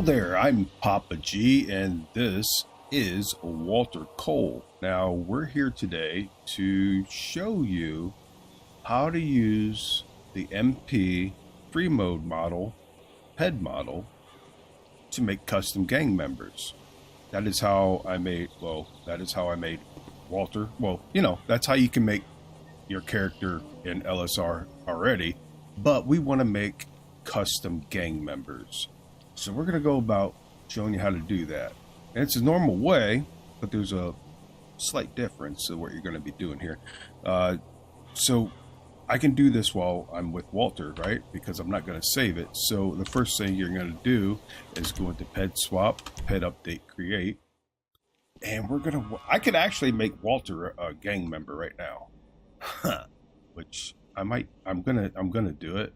there, I'm Papa G, and this is Walter Cole. Now, we're here today to show you how to use the MP free mode model, head model, to make custom gang members. That is how I made, Walter. Well, that's how you can make your character in LSR already, but we want to make custom gang members. So we're going to go about showing you how to do that. And it's a normal way, but there's a slight difference to what you're going to be doing here. So I can do this while I'm with Walter, right? Because I'm not going to save it. So the first thing you're going to do is go into ped swap, ped update, create. And I could actually make Walter a gang member right now. Which I'm going to do it.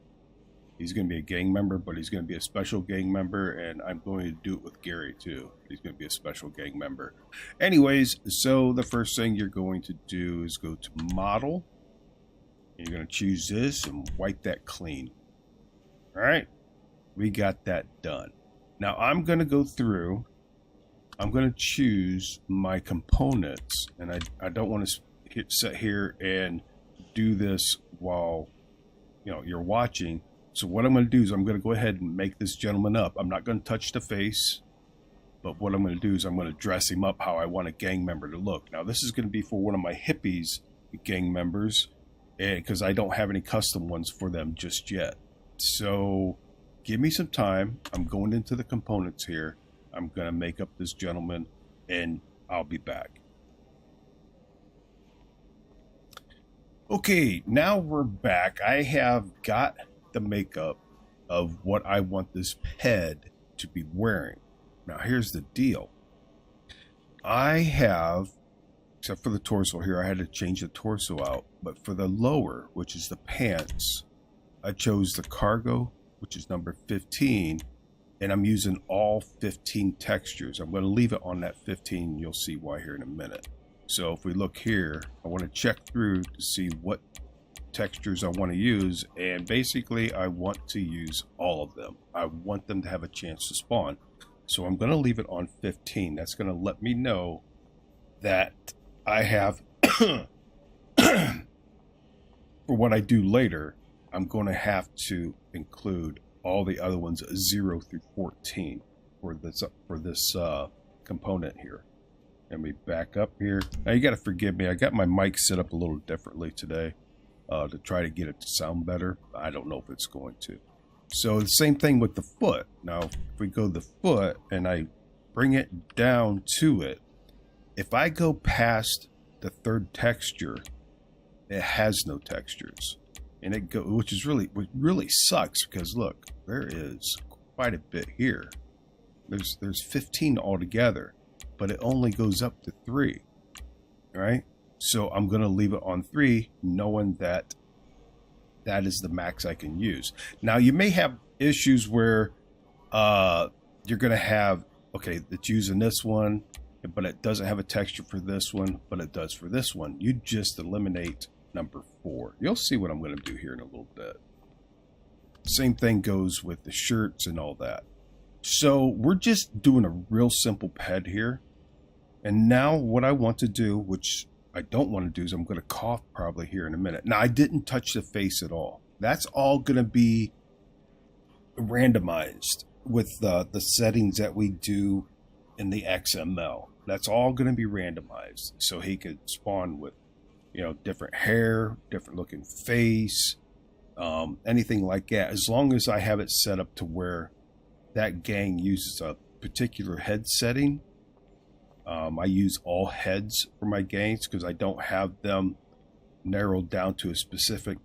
He's going to be a gang member, but he's going to be a special gang member, and I'm going to do it with Gary too. He's going to be a special gang member. Anyways, so the first thing you're going to do is go to model. You're going to choose this and wipe that clean. All right, we got that done. Now I'm going to go through. I'm going to choose my components, and I don't want to sit here and do this while you're watching. So what I'm going to do is I'm going to go ahead and make this gentleman up. I'm not going to touch the face, but what I'm going to do is I'm going to dress him up how I want a gang member to look. Now this is going to be for one of my hippies gang members, because I don't have any custom ones for them just yet. So give me some time. I'm going into the components here. I'm going to make up this gentleman, and I'll be back. Okay, now we're back. I have got the makeup of what I want this head to be wearing. Now here's the deal. I have, except for the torso here, I had to change the torso out, but for the lower, which is the pants, I chose the cargo, which is number 15, and I'm using all 15 textures. I'm going to leave it on that 15. You'll see why here in a minute. So if we look here, I want to check through to see what textures I want to use, and basically I want to use all of them. I want them to have a chance to spawn. So I'm going to leave it on 15. That's going to let me know that I have for what I do later, I'm going to have to include all the other ones 0 through 14 for this component here. Let me back up here. Now you got to forgive me. I got my mic set up a little differently today to try to get it to sound better. I don't know if it's going to. So the same thing with the foot. Now if we go the foot and I bring it down to it, if I go past the third texture, it has no textures, and which really sucks, because look, there is quite a bit here. There's 15 altogether, but it only goes up to 3. All right, so I'm going to leave it on 3, knowing that that is the max I can use. Now you may have issues where you're going to have, okay, it's using this one, but it doesn't have a texture for this one, but it does for this one. You just eliminate number 4. You'll see what I'm going to do here in a little bit. Same thing goes with the shirts and all that. So we're just doing a real simple ped here. And now what I want to do, which I don't want to do, is I'm going to cough probably here in a minute. Now I didn't touch the face at all. That's all going to be randomized with the settings that we do in the XML. That's all going to be randomized, so he could spawn with, different hair, different looking face, anything like that. As long as I have it set up to where that gang uses a particular head setting. I use all heads for my gangs because I don't have them narrowed down to a specific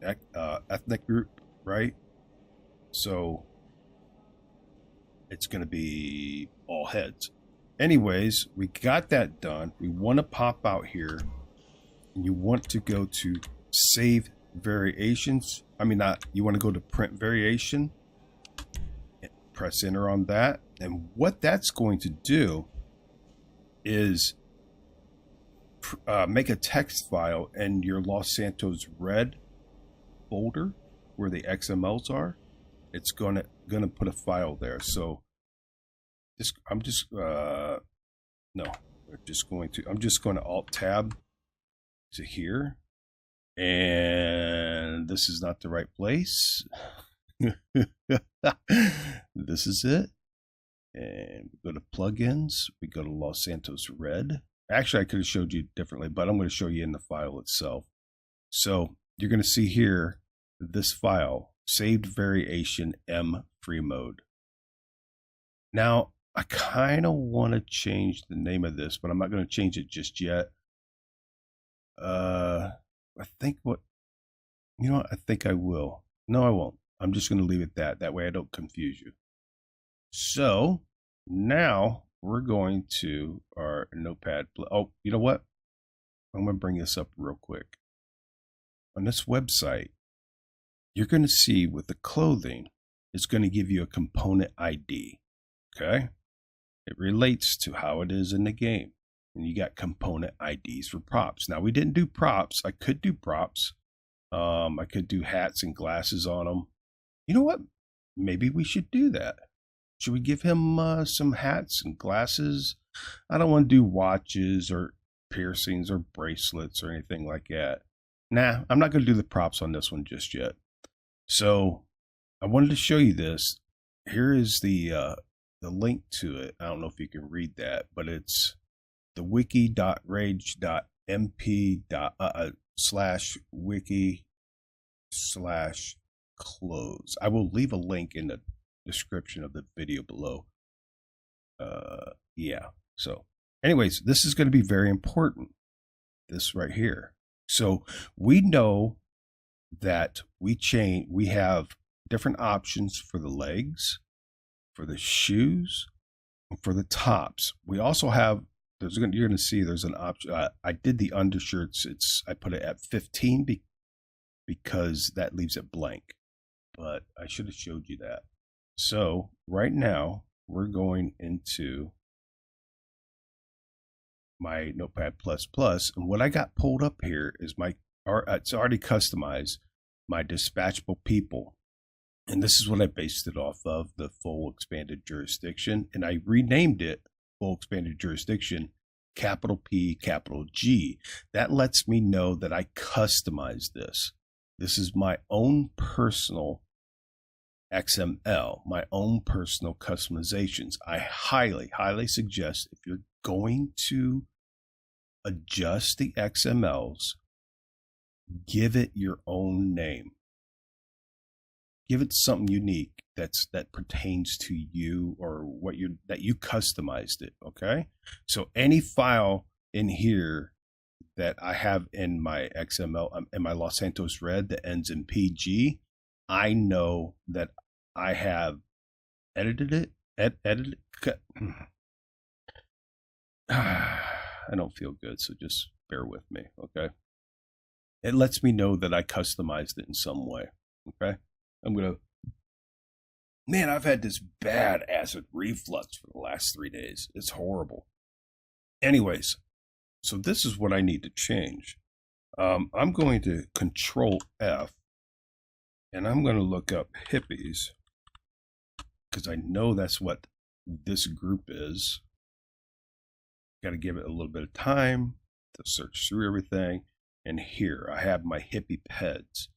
ethnic group, right? So it's going to be all heads. Anyways, we got that done. We want to pop out here, and you want to go to save variations. You want to go to print variation, press enter on that, and what that's going to do is make a text file in your Los Santos RED folder where the XMLs are. It's gonna put a file there. So I'm just no, I'm just going to Alt Tab to here, and this is not the right place. This is it. And we go to plugins, we go to Los Santos Red. Actually, I could have showed you differently, but I'm going to show you in the file itself. So you're going to see here this file, saved variation M free mode. Now, I kind of want to change the name of this, but I'm not going to change it just yet. I think I think I will. No, I won't. I'm just going to leave it that way I don't confuse you. So now we're going to our notepad. Oh, you know what? I'm going to bring this up real quick. On this website, you're going to see with the clothing, it's going to give you a component ID. Okay. It relates to how it is in the game. And you got component IDs for props. Now, we didn't do props. I could do props. I could do hats and glasses on them. You know what? Maybe we should do that. Should we give him some hats and glasses? I don't want to do watches or piercings or bracelets or anything like that. Nah, I'm not going to do the props on this one just yet. So I wanted to show you this. Here is the link to it. I don't know if you can read that, but it's the wiki.rage.mp/wiki/close. I will leave a link in the description of the video below. Yeah. So anyways, this is going to be very important. This right here. So we know that we have different options for the legs, for the shoes, and for the tops. We also have, you're going to see there's an option. I did the undershirts. I put it at 15 because that leaves it blank, but I should have showed you that. So right now we're going into my Notepad++, and what I got pulled up here is it's already customized, my dispatchable people. And this is what I based it off of, the full expanded jurisdiction. And I renamed it full expanded jurisdiction, capital P, capital G. That lets me know that I customized this. This is my own personal XML, my own personal customizations. I highly, highly suggest if you're going to adjust the XMLs, give it your own name. Give it something unique that pertains to you or that you customized it. Okay. So any file in here that I have in my XML, in my Los Santos Red that ends in PG, I know that I have edited it. I don't feel good, so just bear with me. Okay. It lets me know that I customized it in some way. Okay. Man, I've had this bad acid reflux for the last 3 days. It's horrible. Anyways, so this is what I need to change. I'm going to Control F, and I'm going to look up hippies, because I know that's what this group is. Got to give it a little bit of time to search through everything. And here I have my hippie peds.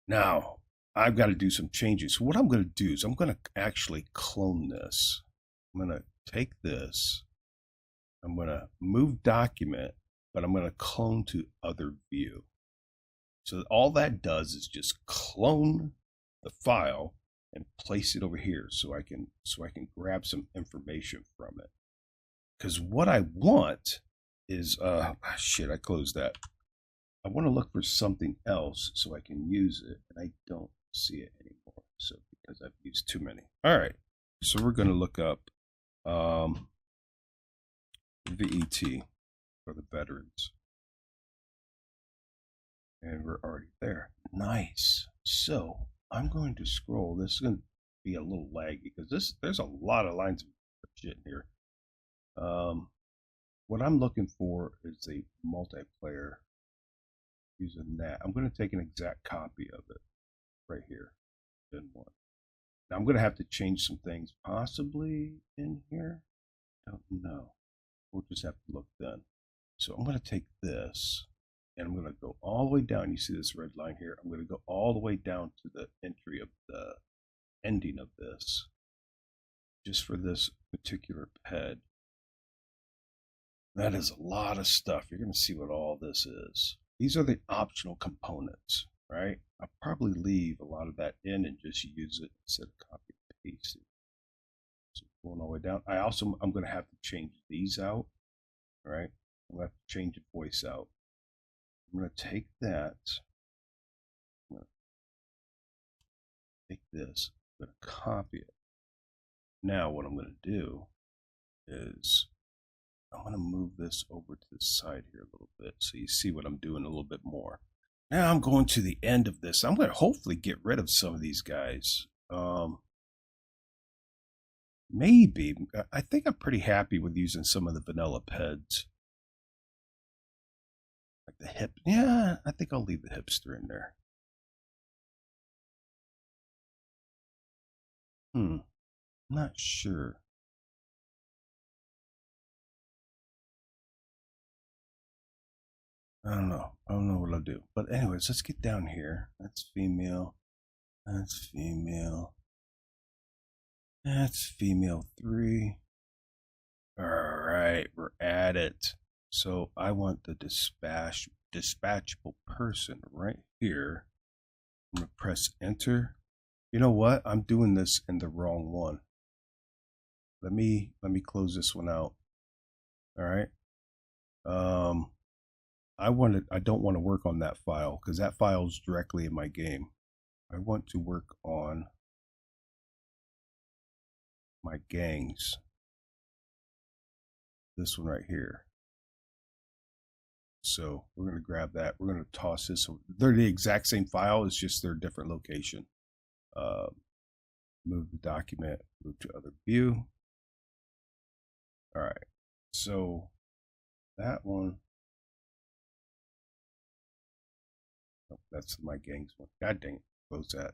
Now, I've got to do some changes. So what I'm going to do is I'm going to actually clone this. I'm going to take this. I'm going to move document, but I'm going to clone to other view. So all that does is just clone the file and place it over here so I can grab some information from it. Because what I want is shit, I closed that. I want to look for something else so I can use it, and I don't see it anymore. So because I've used too many. All right. So we're going to look up VET for the veterans. And we're already there. Nice. So I'm going to scroll. This is going to be a little laggy because there's a lot of lines of shit in here. What I'm looking for is a multiplayer using that. I'm going to take an exact copy of it right here. Then one. Now I'm going to have to change some things possibly in here. Don't know. We'll just have to look then. So I'm going to take this and I'm going to go all the way down. You see this red line here? I'm going to go all the way down to the entry of the ending of this, just for this particular head. That is a lot of stuff. You're going to see what all this is. These are the optional components, right? I'll probably leave a lot of that in and just use it instead of copy and paste it. So going all the way down. I'm going to have to change these out, right? I'm going to have to change the voice out. I'm going to take that. I'm going to take this. I'm going to copy it. Now what I'm going to do is I'm going to move this over to the side here a little bit so you see what I'm doing a little bit more. Now I'm going to the end of this. I'm going to hopefully get rid of some of these guys. Maybe. I think I'm pretty happy with using some of the vanilla heads. Like the hip. Yeah, I think I'll leave the hipster in there. Not sure. I don't know. I don't know what I'll do. But anyways, let's get down here. That's female. That's female. That's female 3. All right, we're at it. So I want the dispatchable person right here. I'm gonna press enter. You know what? I'm doing this in the wrong one. Let me close this one out. All right. I don't want to work on that file because that file is directly in my game. I want to work on my gangs. This one right here. So we're going to grab that. We're going to toss this. They're the exact same file. It's just their different location. Move the document. Move to other view. All right. So that one. Oh, that's my gangs one. God dang it. Close that.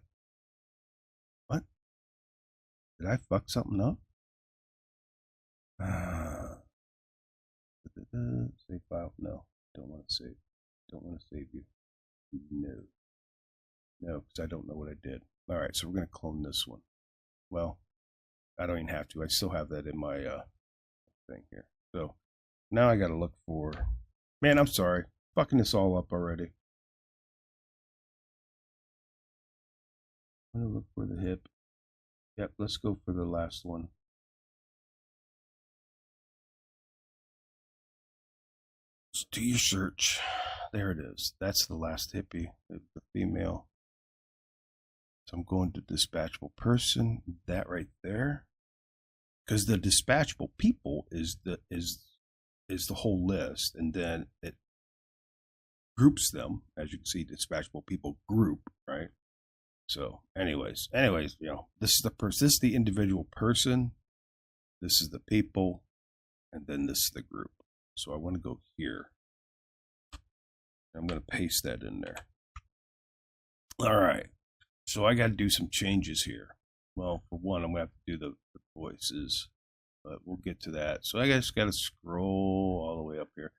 What? Did I fuck something up? Save file. No. Don't want to save. Don't want to save you. No. No, because I don't know what I did. All right, so we're going to clone this one. Well, I don't even have to. I still have that in my thing here. So now I got to look for... Man, I'm sorry. Fucking this all up already. I'm going to look for the hip. Yep, let's go for the last one. Let's do your search. There it is. That's the last hippie, the female. So I'm going to dispatchable person, that right there. Because the dispatchable people is the whole list, and then it groups them, as you can see, dispatchable people group, right? So anyways, you know, this is the person, this is the individual person, this is the people, and then this is the group. So I want to go here. I'm going to paste that in there. All right. So I got to do some changes here. Well, for one, I'm going to have to do the voices, but we'll get to that. So I just got to scroll all the way up here.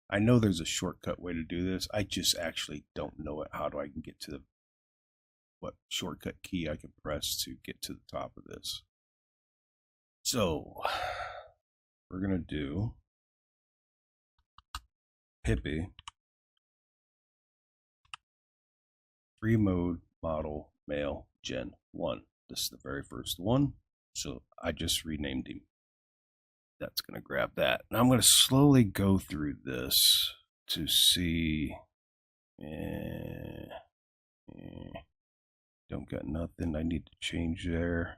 I know there's a shortcut way to do this. I just actually don't know it. How do I can get to what shortcut key I can press to get to the top of this? So we're going to do hippie free mode model male gen 1. This is the very first one. So I just renamed him. That's going to grab that. Now I'm going to slowly go through this to see. Don't got nothing I need to change there.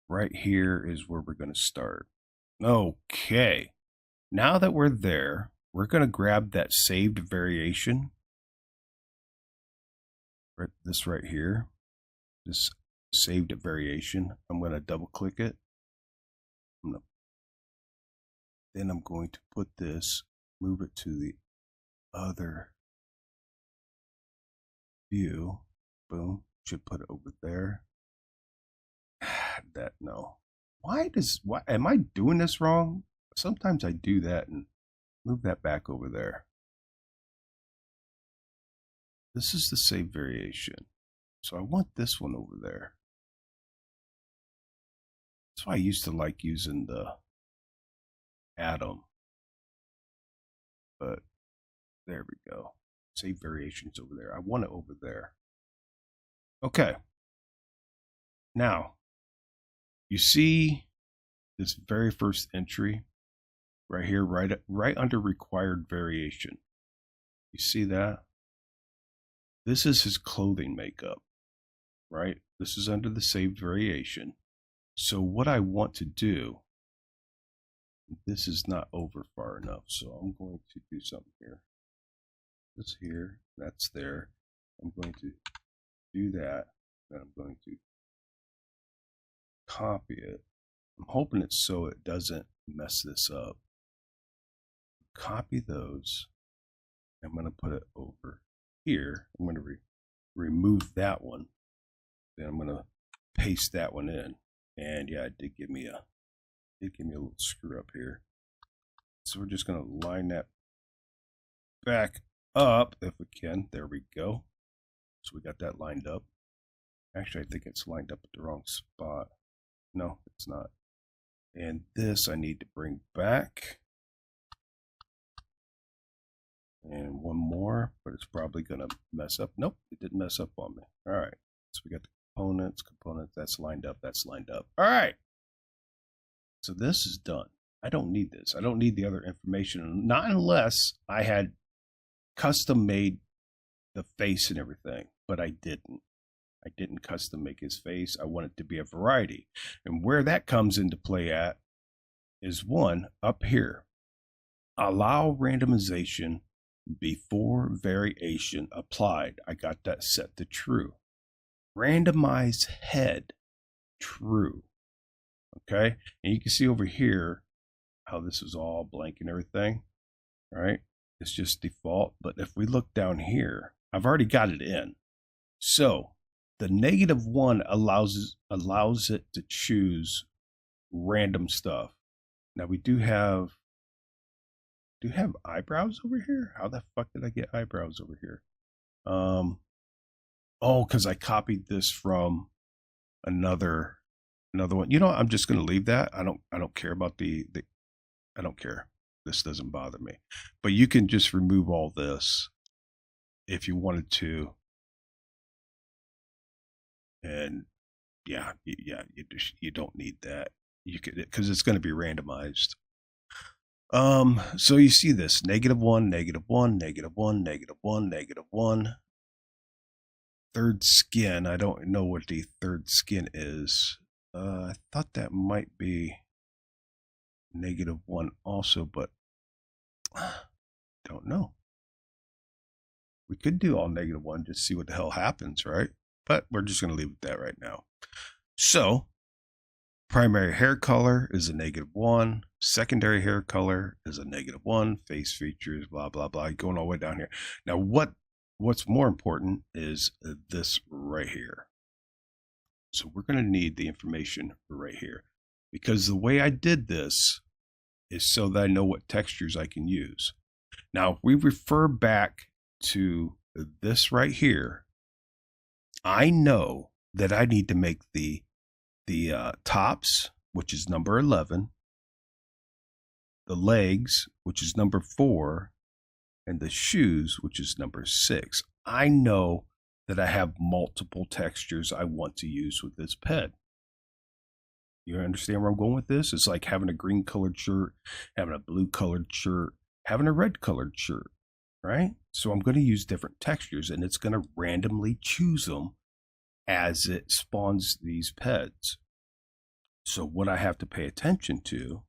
Right here is where we're going to start. Okay. Now that we're there, we're going to grab that saved variation. Right, this right here. This saved variation. I'm going to double click it. Then I'm going to put this, move it to the other view. Boom. Should put it over there. that. No. Why am I doing this wrong? Sometimes I do that and move that back over there. This is the save variation. So I want this one over there. That's why I used to like using the atom. But there we go. Save variations over there. I want it over there. Okay. Now, you see this very first entry right here, right under required variation. You see that? This is his clothing makeup, right? This is under the saved variation. So what I want to do, this is not over far enough, so I'm going to do something here. This here, that's there. I'm going to do that, and I'm going to copy it. I'm hoping it's so it doesn't mess this up. Copy those. I'm going to put it over here. I'm going to remove that one. Then I'm going to paste that one in. And yeah, it did give me a little screw up here. So we're just going to line that back up if we can. There we go. So we got that lined up. Actually, I think it's lined up at the wrong spot. No, it's not. And this I need to bring back. And one more, but it's probably going to mess up. Nope, it didn't mess up on me. All right. So we got the components, that's lined up, that's lined up. All right. So this is done. I don't need this. I don't need the other information, not unless I had custom made the face and everything, but I didn't. I didn't custom make his face. I want it to be a variety. And where that comes into play at is one up here. Allow randomization before variation applied. I got that set to true. Randomize head, true. Okay. And you can see over here how this is all blank and everything, right? It's just default. But if we look down here, I've already got it in. So the -1 allows it to choose random stuff. Now we do have eyebrows over here. How the fuck did I get eyebrows over here? Oh, because I copied this from another one. You know what? I'm just going to leave that. I don't care about I don't care. This doesn't bother me. But you can just remove all this if you wanted to. And yeah, you don't need that. You could, because it's going to be randomized. So you see this -1, -1, -1, -1, -1. Third skin. I don't know what the third skin is. I thought that might be -1 also, but don't know. We could do all -1, just see what the hell happens, right? But we're just going to leave it at that right now. So primary hair color is a -1. Secondary hair color is a -1. Face features, blah, blah, blah. Going all the way down here. Now, what's more important is this right here. So we're going to need the information right here. Because the way I did this is so that I know what textures I can use. Now, if we refer back to this right here, I know that I need to make the tops, which is number 11, the legs, which is number 4, and the shoes, which is number 6. I know that I have multiple textures I want to use with this pet. You understand where I'm going with this? It's like having a green colored shirt, having a blue colored shirt, having a red colored shirt, right? So I'm going to use different textures, and it's going to randomly choose them as it spawns these pets. So what I have to pay attention to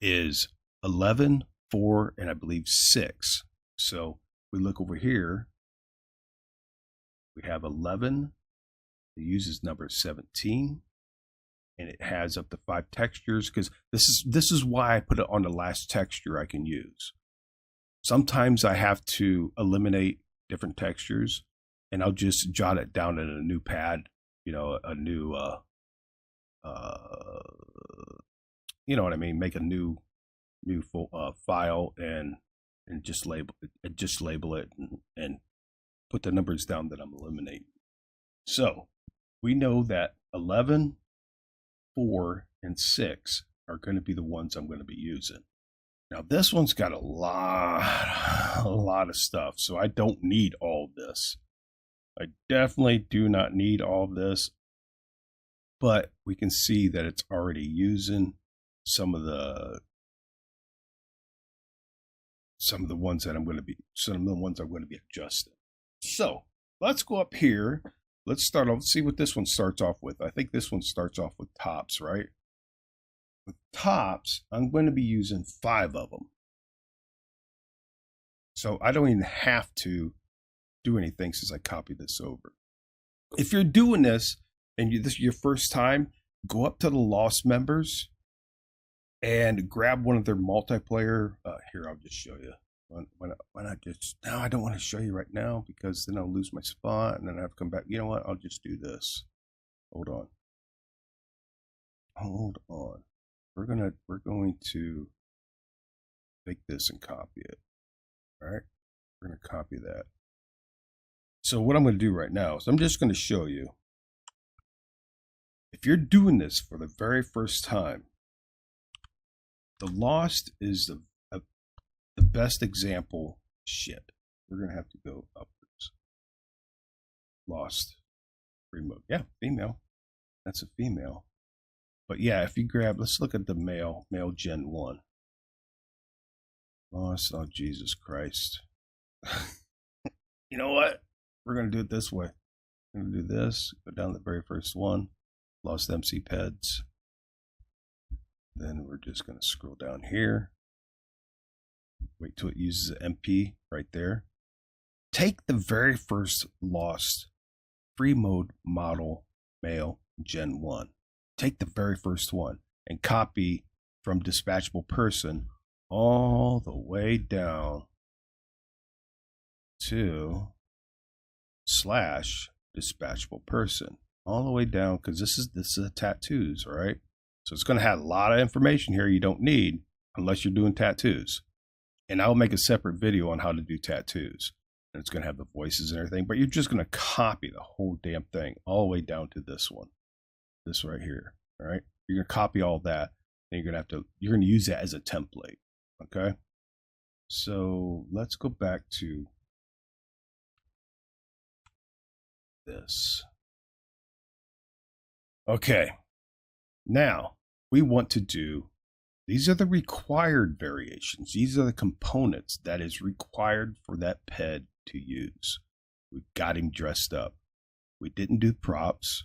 is 11, 4, and I believe 6. So we look over here. We have 11. It uses number 17. And it has up to 5 textures, because this is why I put it on the last texture I can use. Sometimes I have to eliminate different textures, and I'll just jot it down in a new pad, you know, a new you know what I mean, make a new file and just label it and put the numbers down that I'm eliminating. So we know that 11, 4, and 6 are going to be the ones I'm going to be using. Now this one's got a lot of stuff, so I don't need all this. I definitely do not need all this, but we can see that it's already using some of the ones that I'm going to be adjusting. So let's go up here. Let's start off. Let's see what this one starts off with. I think this one starts off with tops, right? With tops, I'm going to be using 5 of them. So I don't even have to do anything since I copied this over. If you're doing this and this is your first time, go up to the Lost members and grab one of their multiplayer. Here, I'll just show you. Why not just, no, I don't want to show you right now because then I'll lose my spot and then I have to come back. You know what? I'll just do this. Hold on. We're going to take this and copy it. All right. We're going to copy that. So what I'm going to do right now is I'm just going to show you. If you're doing this for the very first time, the Lost is the best example. Shit, we're gonna have to go upwards. Lost, freemode. Yeah, female. That's a female. But yeah, if you grab, let's look at the male Gen 1. Lost. Oh Jesus Christ. You know what? We're gonna do it this way. We're gonna do this. Go down the very first one. Lost MC Peds. Then we're just going to scroll down here. Wait till it uses an MP right there. Take the very first Lost freemode model male Gen 1. Take the very first one and copy from dispatchable person all the way down to / dispatchable person. All the way down, because this is a tattoos, all right? So it's going to have a lot of information here you don't need unless you're doing tattoos. And I'll make a separate video on how to do tattoos. And it's going to have the voices and everything, but you're just going to copy the whole damn thing all the way down to this one. This right here, all right? You're going to copy all that, and you're going to use that as a template, okay? So let's go back to this. Okay. Now, we want to do, these are the required variations. These are the components that is required for that ped to use. We've got him dressed up. We didn't do props.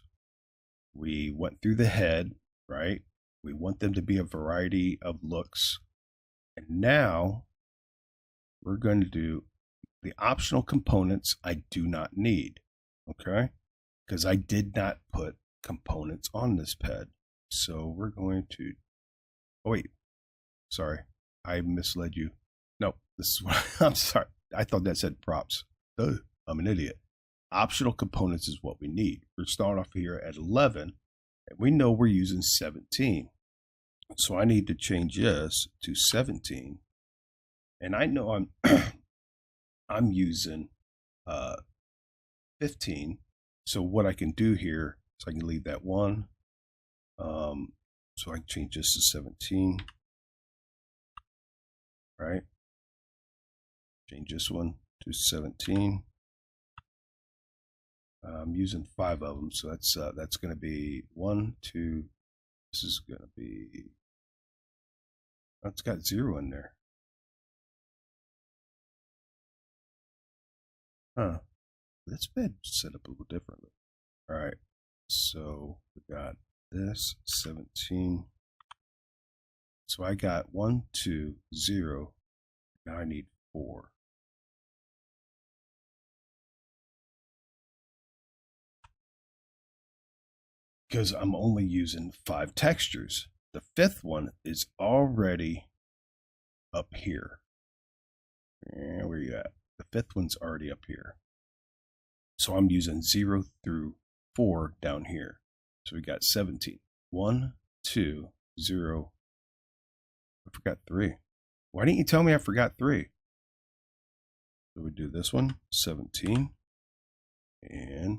We went through the head, right? We want them to be a variety of looks. And now we're going to do the optional components I do not need, okay? Because I did not put components on this ped. So we're going to, oh wait, sorry, I misled you. No, this is what, I'm sorry. I thought that said props. I'm an idiot. Optional components is what we need. We're starting off here at 11, and we know we're using 17. So I need to change this to 17. And I know I'm, I'm using 15. So what I can do here is I can leave that 1. So I can change this to 17, right? Change this one to 17. I'm using 5 of them, so that's going to be 1, 2. This is going to be. Oh, it's got 0 in there. Huh? This bed set up a little differently. All right, so we got this 17. So I got 1, 2, 0. Now I need 4. Because I'm only using 5 textures. The 5th one is already up here. And where you at? The 5th one's already up here. So I'm using 0 through 4 down here. So we got 17. 1, 2, 0. I forgot 3. Why didn't you tell me I forgot 3? So we do this one, 17, and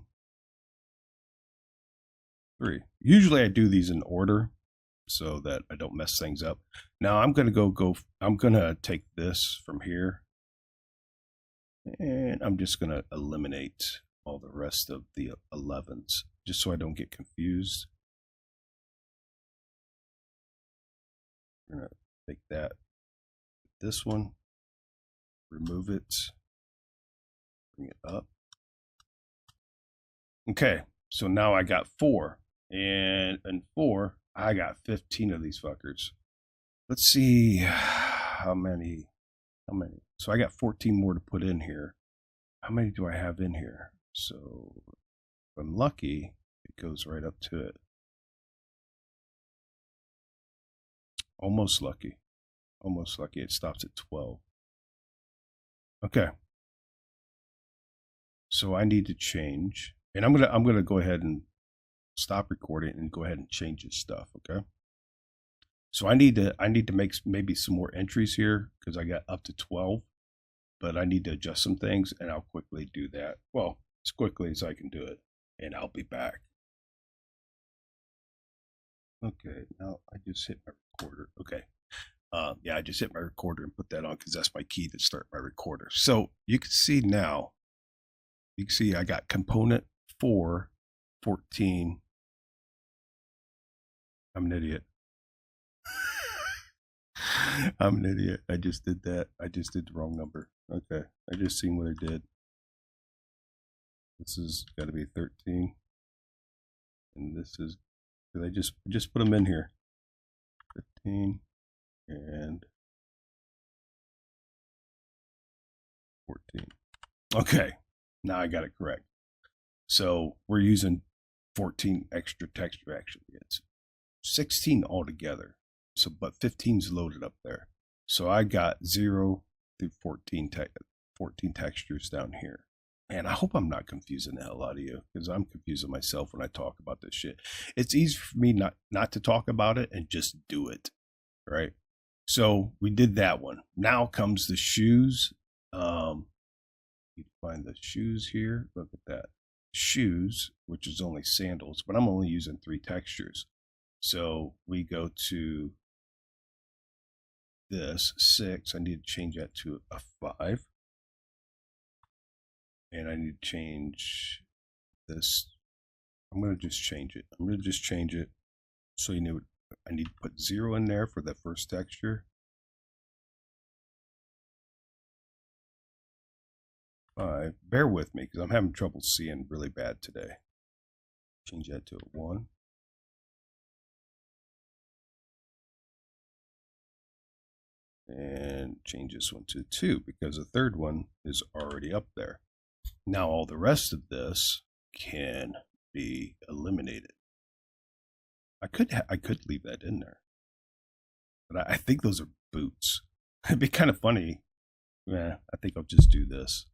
3. Usually I do these in order so that I don't mess things up. Now I'm going to I'm going to take this from here, and I'm just going to eliminate all the rest of the 11s just so I don't get confused. We're going to take that, this one, remove it, bring it up. Okay, so now I got 4, and 4, I got 15 of these fuckers. Let's see how many. So I got 14 more to put in here. How many do I have in here? So if I'm lucky, it goes right up to it. Almost lucky. Almost lucky. It stops at 12. Okay. So I need to change. And I'm gonna go ahead and stop recording and go ahead and change this stuff, okay? So I need to make maybe some more entries here because I got up to 12, but I need to adjust some things, and I'll quickly do that. Well, as quickly as I can do it, and I'll be back. Okay, now I just hit my recorder. Okay. Yeah, I just hit my recorder and put that on because that's my key to start my recorder. So you can see now, you can see I got component 4, 14. I'm an idiot. I'm an idiot. I just did that. I just did the wrong number. Okay. I just seen what I did. This has got to be 13. And this is, I just put them in here. 15 and 14. Okay. Now I got it correct. So we're using 14 extra texture actually. It's 16 altogether. So, but 15's loaded up there. So I got 0 through 14 textures down here. And I hope I'm not confusing the hell out of you because I'm confusing myself when I talk about this shit. It's easy for me not to talk about it and just do it, right? So we did that one. Now comes the shoes. You find the shoes here. Look at that. Shoes, which is only sandals, but I'm only using 3 textures. So we go to this 6. I need to change that to a 5. And I need to change this. I'm going to just change it. I'm going to just change it. So you know, I need to put 0 in there for that first texture. 5. Bear with me because I'm having trouble seeing really bad today. Change that to a 1. And change this one to 2 because the third one is already up there. Now all the rest of this can be eliminated. I could leave that in there, but I think those are boots. It'd be kind of funny. Yeah, I think I'll just do this.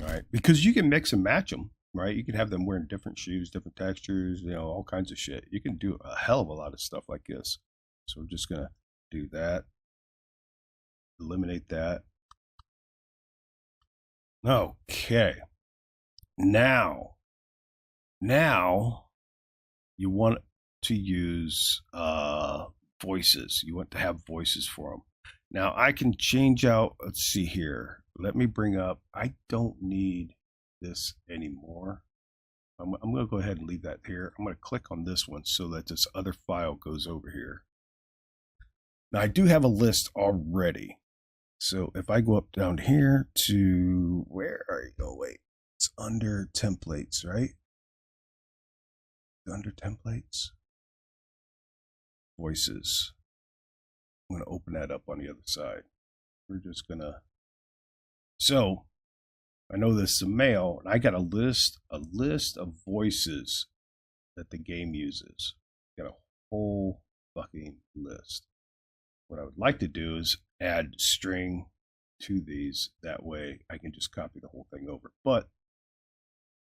All right, because you can mix and match them, right? You can have them wearing different shoes, different textures, you know, all kinds of shit. You can do a hell of a lot of stuff like this. So we're just gonna do that. Eliminate that. Okay. Now you want to use voices. You want to have voices for them. Now I can change out, let's see here. Let me bring up, I don't need this anymore. I'm going to go ahead and leave that here. I'm going to click on this one so that this other file goes over here. Now I do have a list already. So if I go up down here to, where are you? Oh, wait, it's under templates, right? Under templates, voices. I'm going to open that up on the other side. We're just going to, so I know this is a male, and I got a list of voices that the game uses. Got a whole fucking list. What I would like to do is add string to these. That way I can just copy the whole thing over. But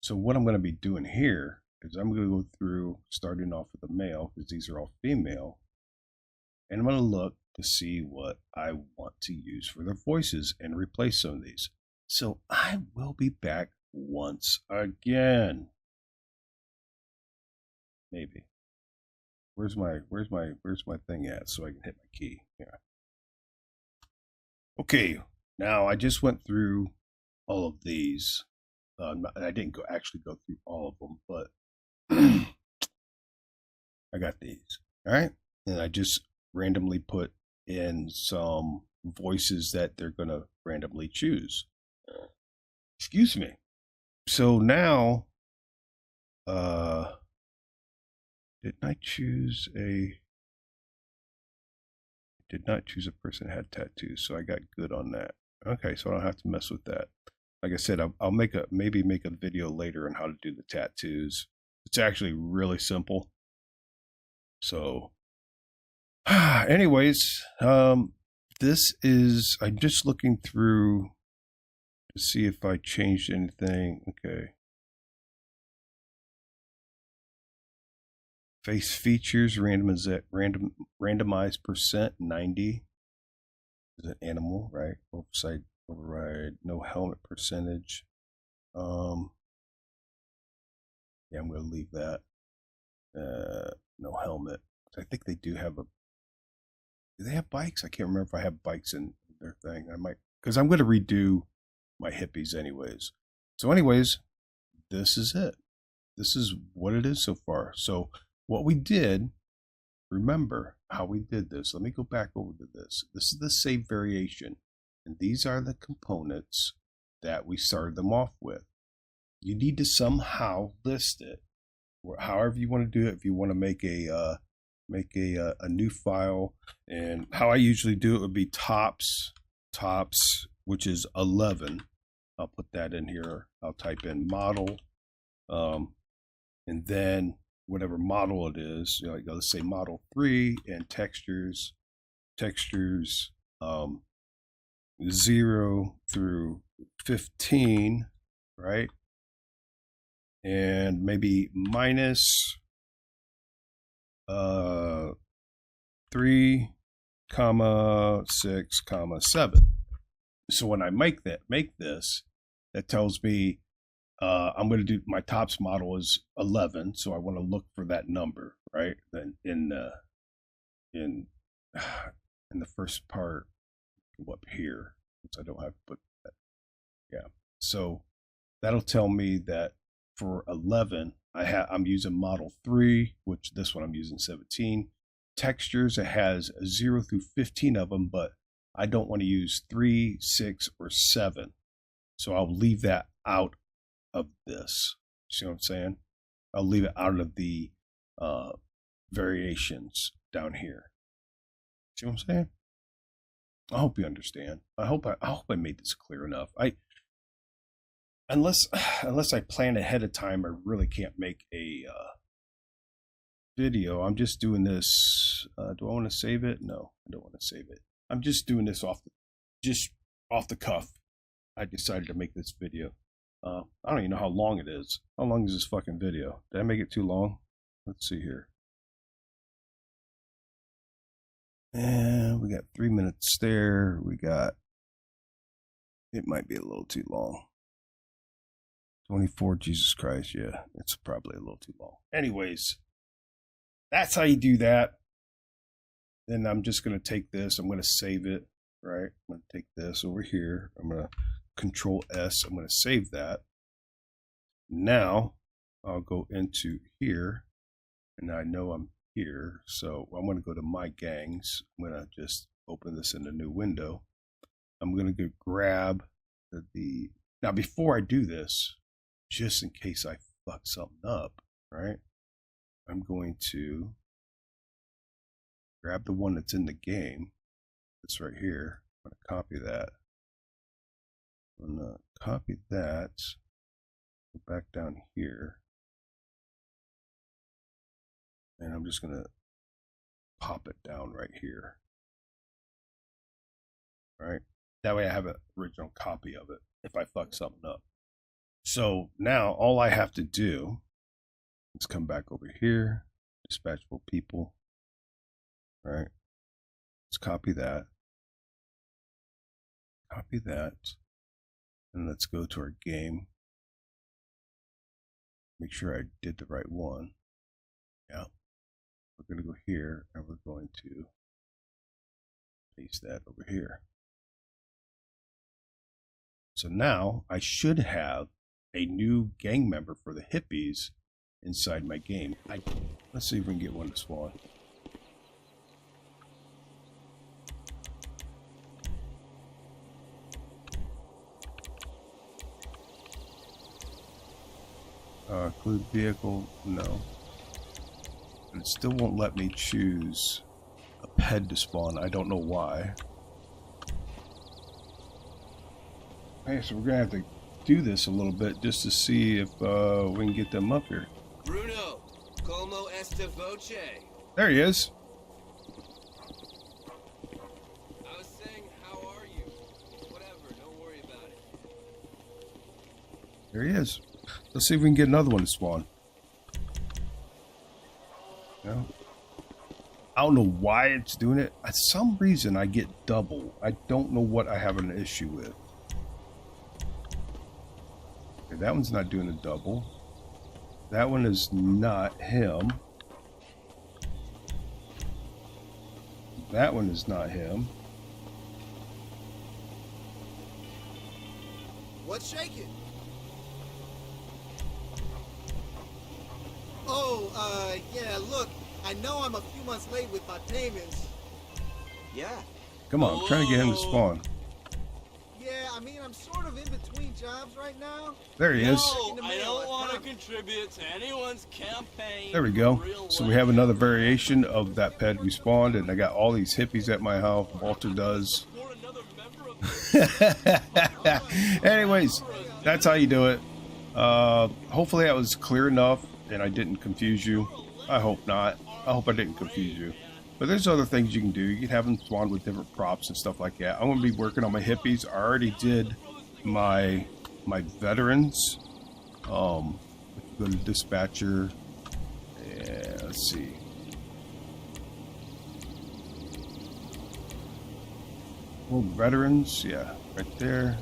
so what I'm going to be doing here is I'm going to go through starting off with the male because these are all female. And I'm going to look to see what I want to use for their voices and replace some of these. So I will be back once again. Maybe. Where's my thing at so I can hit my key? Yeah. Okay. Now I just went through all of these. I didn't actually go through all of them, but I got these. All right. And I just randomly put in some voices that they're going to randomly choose. Excuse me. So now, didn't I choose a, did not choose a person that had tattoos. So I got good on that. Okay. So I don't have to mess with that. Like I said, I'll maybe make a video later on how to do the tattoos. It's actually really simple. So anyways, this is, I'm just looking through to see if I changed anything. Okay. Face features, randomized percent, 90. Is an animal, right? Oversight override, no helmet percentage. Yeah, I'm gonna leave that. No helmet. I think they do have a, do they have bikes? I can't remember if I have bikes in their thing. I might, because I'm going to redo my hippies anyways. So anyways, this is it. This is what it is so far. So what we did, remember how we did this. Let me go back over to this. This is the save variation. And these are the components that we started them off with. You need to somehow list it, or however you want to do it. If you want to make a new file, and how I usually do it would be tops, which is 11. I'll put that in here. I'll type in model, and then whatever model it is, like let's say model 3, and textures 0 through 15, right? And maybe minus 3, 6, 7. So when I make this, that tells me I'm going to do my tops model is 11. So I want to look for that number, right? Then in the first part, up here, which I don't have to put that. Yeah. So that'll tell me that for 11, I'm using model 3, which this one I'm using 17. Textures, it has 0 through 15 of them, but I don't want to use 3, 6, or 7. So I'll leave that out of this. See what I'm saying? I'll leave it out of the variations down here. See what I'm saying? I hope you understand. I hope I made this clear enough. Unless I plan ahead of time, I really can't make a video. I'm just doing this. Do I want to save it? No, I don't want to save it. I'm just doing this off the cuff. I decided to make this video. I don't even know how long it is. How long is this fucking video? Did I make it too long? Let's see here. And we got 3 minutes there. It might be a little too long. 24, Jesus Christ. Yeah, it's probably a little too long. Anyways, that's how you do that. Then I'm just going to take this. I'm going to save it, right? I'm going to take this over here. I'm going to Control S. I'm going to save that. Now I'll go into here, and I know I'm here. So I'm going to go to my gangs. I'm going to just open this in a new window. I'm going to go grab now before I do this, just in case I fuck something up, right? I'm going to grab the one that's in the game. It's right here. I'm going to copy that. I'm going to copy that. Go back down here. And I'm just going to pop it down right here. All right. That way I have an original copy of it if I fuck something up. So now all I have to do Let's come back over here. Dispatchable people. All right. Let's copy that. Copy that. And let's go to our game. Make sure I did the right one. Yeah. We're going to go here and we're going to paste that over here. So now I should have a new gang member for the hippies inside my game. Let's see if we can get one to spawn. Include vehicle, no. But it still won't let me choose a ped to spawn. I don't know why. Okay, so we're gonna have to do this a little bit just to see if we can get them up here. Bruno, como esta voce? There he is. I was saying, how are you? Whatever, don't worry about it. There he is. Let's see if we can get another one to spawn. No. I don't know why it's doing it. For some reason I get double. I don't know what I have an issue with. Okay, that one's not doing a double. That one is not him. That one is not him. What's shaking? Oh, yeah, look, I know I'm a few months late with my payments. Yeah. Come on, I'm trying to get him to spawn. Yeah, I mean, I'm sort of in between jobs right now. There he is. No, I don't want to contribute to anyone's campaign. There we go. So we have another variation of that ped we spawned, and I got all these hippies at my house. Walter does. Anyways, that's how you do it. Hopefully that was clear enough and I didn't confuse you. I hope not. I hope I didn't confuse you. But there's other things you can do. You can have them spawn with different props and stuff like that. I'm going to be working on my hippies. I already did my veterans. Go to dispatcher. And let's see. Well, veterans, yeah, right there.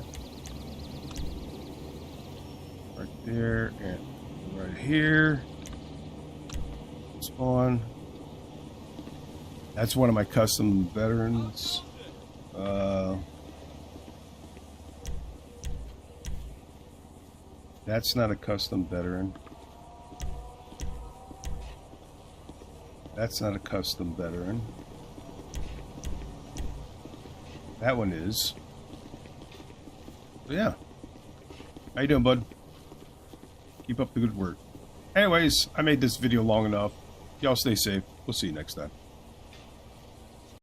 Right there and right here. Spawn. That's one of my custom veterans. That's not a custom veteran. That's not a custom veteran. That one is. So yeah. How you doing, bud? Keep up the good work. Anyways, I made this video long enough. Y'all stay safe. We'll see you next time.